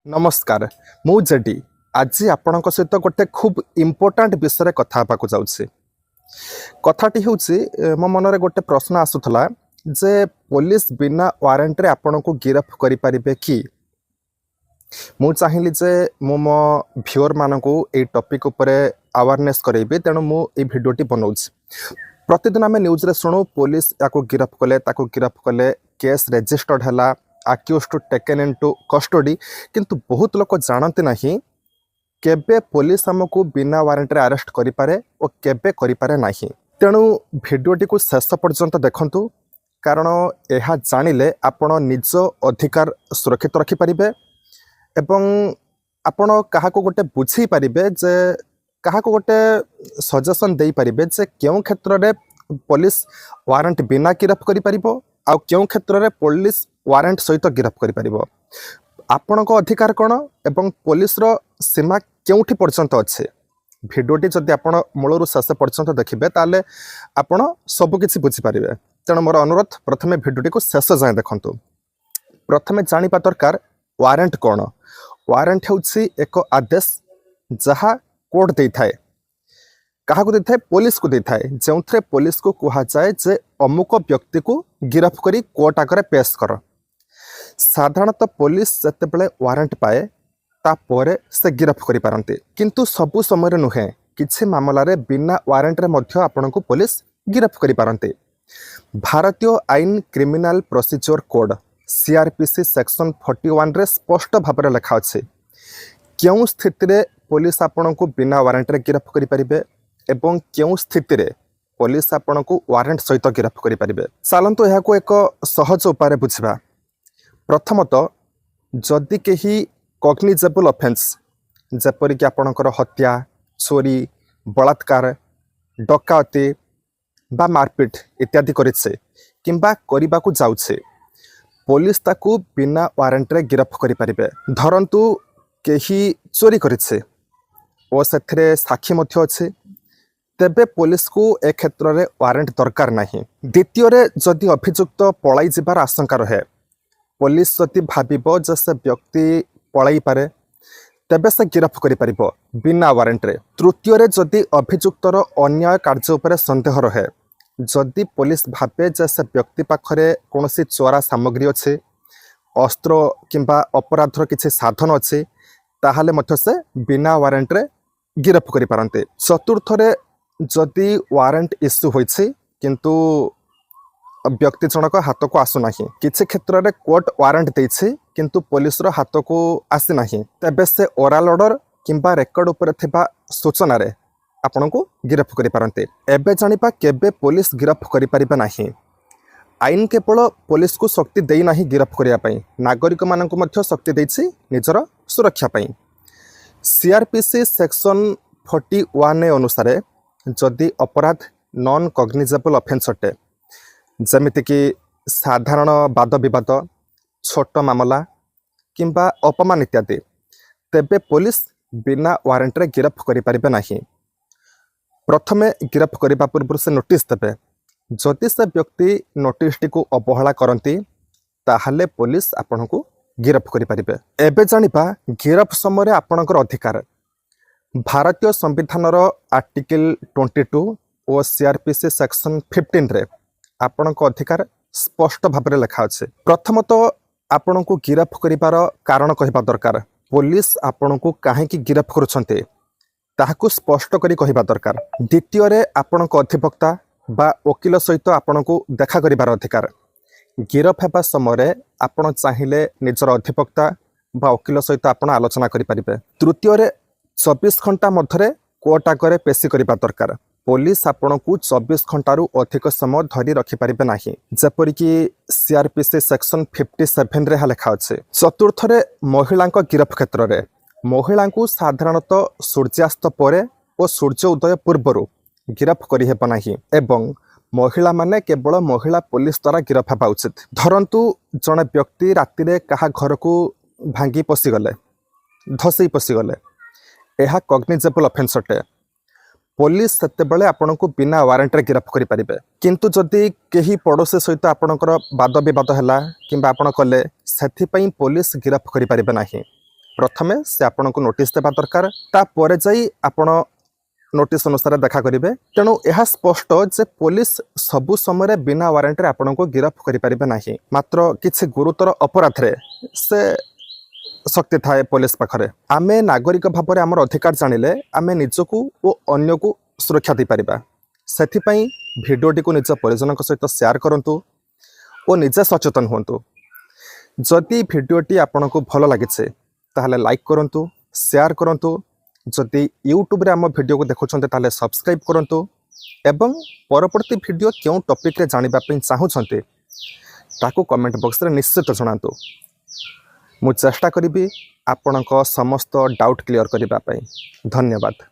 नमस्कार मु जेडी आज आपण सहित गोटे खूब इम्पोर्टाट विषय कथा जाऊँगी कथाटी हूँ मो मनरे गोटे प्रश्न आसूला जे पुलिस बिना वारंट रे आपण को गिरफ करि परिबे कि मु चाहिए जे मो मो व्यूअर मानकू ए टॉपिक उपरे अवेयरनेस करेबे तेणु मु ए भिडियोटी बनाऊँ प्रतिदिन आम न्यूज रे सुणु पुलिस या गिरफ कले केस रेजिस्टर्ड है accused to taken into custody किंतु बहुत लोग जानते नहीं केबे पुलिस हमको बिना वारंट रे अरेस्ट करि पारे और केबे करि पारे नहीं तेणु भिडियोटी को शेष पर्यंत देखंतु कारण यह जानिले आपण निज अधिकार सुरक्षित रखि परिबे एवं आपण काहाको गोटे बुझी परिबे जे काहाको गोटे सजेशन देई परिबे जे केउ क्षेत्र रे पुलिस वारंट बिना गिरफ करि परिबो आ केउ क्षेत्र रे पुलिस वारंट सहित गिरफ करि परिबो आपण को अधिकार कोन एवं पुलिस रो सीमा केउठी पर्यंत अछि भिडियोटी जदि आपण मूलरु शेष पर्यंत देखिबे ताले आपण सब किछि बुझी परिबे तेणु मोर अनुरोध प्रथमे भिडियोटी को शेष जाय देखंतु प्रथमे जानिपा दरकार वारंट कोन वारंट हेउछि एक आदेश जहा कोर्ट देई थाए कहा को देता है पुलिस को देता है जो पुलिस को कहा जाए जे अमुक व्यक्ति को गिरफ करी कोर्ट आगे पेश कर साधारणतः पुलिस जिते वारंट पाए तापर से गिरफ करि पारंती किंतु सबु समय नुहे किछि मामला रे बिना वारंट रे मध्य आपन को पुलिस गिरफ करि पारंती भारतीय आईन criminal procedure code CrPC section 41 रे स्पष्ट भाव में लिखा अछि क्यों स्थिति रे पुलिस आपन को बिना वारंट रे गिरफ करि परिबे एवं क्यों स्थिति रे पुलिस आपन को वारंट सहित गिरफ करि परिबे चलंतु यह को एक सहज उपाय बुझिबा प्रथमतः जदि केही कॉग्निजेबल ऑफेंस जेपरि कि आपनकर हत्या चोरी बलात्कार डकायती बा मारपीट इत्यादि करिছে किंबा करिबा को जाउছে पुलिस ताकू बिना वारंट रे गिरफ करि परिबे धरंतु केही चोरी करिছে ओ सेथरे साक्षी मध्य अछि तेबे पुलिस को ए क्षेत्र रे वारंट दरकार नहीं द्वितीय रे जदि अभियुक्त पलाई जिबार आशंका रहे पुलिस जदि भाबिबो जे से व्यक्ति पलाई पारे तेबे से गिरफ करि परिबो बिना वारंट रे तृतीय रे जदि अभियुक्तर अन्याय कार्य उपरे संदेह रहे जदि पुलिस भाबे जे से व्यक्ति पाखरे कोनोसी चोरा सामग्री अछि अस्त्र किंबा अपराधर किछि साधन अछि ताहाले मध्य से बिना वारंट रे गिरफ करि पारंते चतुर्थ रे जदि वारंट इश्यू होइछि किंतु व्यक्ति जनक हाथ को आसु नाही किछि क्षेत्र रे कोर्ट वारंट देछि किंतु पुलिस रो हाथ को आसी नाही तबे से ओरल ऑर्डर किंबा रेकॉर्ड ऊपर थिबा सूचना रे आपन को गिरफ करि पारंते एबे जानिपा केबे पुलिस गिरफ करि परिबा नाही आईन केवल पुलिस को शक्ति देई नाही गिरफ करिया पई नागरिक मानन को मध्य शक्ति देछि निजर सुरक्षा पई सीआरपीसी सेक्शन 41 अनुसार जदि अपराध नॉन कॉग्निजेबल ऑफेंस अटे जमिति कि साधारण वाद विवाद छोट मामला किंबा अपमान इत्यादि तेबे पुलिस बिना वारंट रे गिरफ करि परिबे नाही प्रथमे गिरफ करिबा पूर्व से नोटिस देबे जदि से व्यक्ति नोटिस टी को अवहेला करंती ताहाले पुलिस आपन को गिरफ करि परिबे एबे जानिबा गिरफ समय आपनकर अधिकार भारतीय संविधान आर्टिकल 22 और सीआरपीसी सेक्शन 15 रे आपण को अधिकार स्पष्ट भाव में लिखा अच्छे प्रथमतः आपण को गिरफ करिबार कारण कहबा दरकार पुलिस आपण को काहे की गिरफ करूछन्ते ताहाकू स्पष्ट करी कहबा दरकार द्वितीय रे आपण को अधिवक्ता बा वकील सहित आपण को देखा करिबार अधिकार गिरफ हेबा समय आपण चाहिले निजर अधिवक्ता बा वकील सहित आपण आलोचना करि परिबे तृतीय रे 24 घंटा मध्य कोर्ट आगे पेशी करबा दरकार पुलिस आपण को 24 घंटारू अधिक समय धरी रखि परिबे नाही जेपरि कि सीआरपीसी सेक्शन 57 रे लिखा अछि चतुर्थ रे महिला गिरफ क्षेत्र रे महिला को साधारणतः सूर्यास्त परे और सूर्य उदय पूर्व गिरफ करि हेबा नाही एवं महिला माने केवल महिला पुलिस द्वारा गिरफ हेबा उचित धरंतु जने व्यक्ति राति रे कहा घर को भांगी पसी गले धसई पसी गले यह कॉग्निजेबल ऑफेंस अटे पुलिस सेतेबेले आपण को बिना वारंट रे गिरफ करि परिबे किंतु जदि केही पड़ोसी सहित आपणकर वाद विवाद हैला किंबा आपण कले सेथि पई पुलिस गिरफ करि परिबे नाही प्रथमे से आपन को नोटिस देवा दरकार तापर जाई आपण नोटिस अनुसार देखा करेंगे। तेणु यह स्पष्ट जे पुलिस सबु समय बिना वारंट आपण को गिरफ करें ना, मात्र किसी गुरुतर अपराध रे से शक्ति थाए पुलिस पाखरे। आमे नागरिक भाव में आमर अधिकार जानिले आमे निजकू और अन्य को सुरक्षा दे पारिबा। सेथिपई भिडियोटी को निज परिजन सहित शेयर करंतु और निजे सचेतन हुंतु। जदि भिडियोटी आपन को भल लगे ताहले लाइक करंतु, शेयर करंतु। जदि यूट्यूब रे आम भिडियो को देखुछन्ते ताहले सब्सक्राइब करंतु एवं परवर्ती भिडियो क्यों टॉपिक रे जानिबा पई चाहुछन्ते ताकू कमेंट बॉक्स रे निश्चित जणातु। मु चेष्टा करिबी आपनक समस्त डाउट क्लियर करिबा पई। धन्यवाद।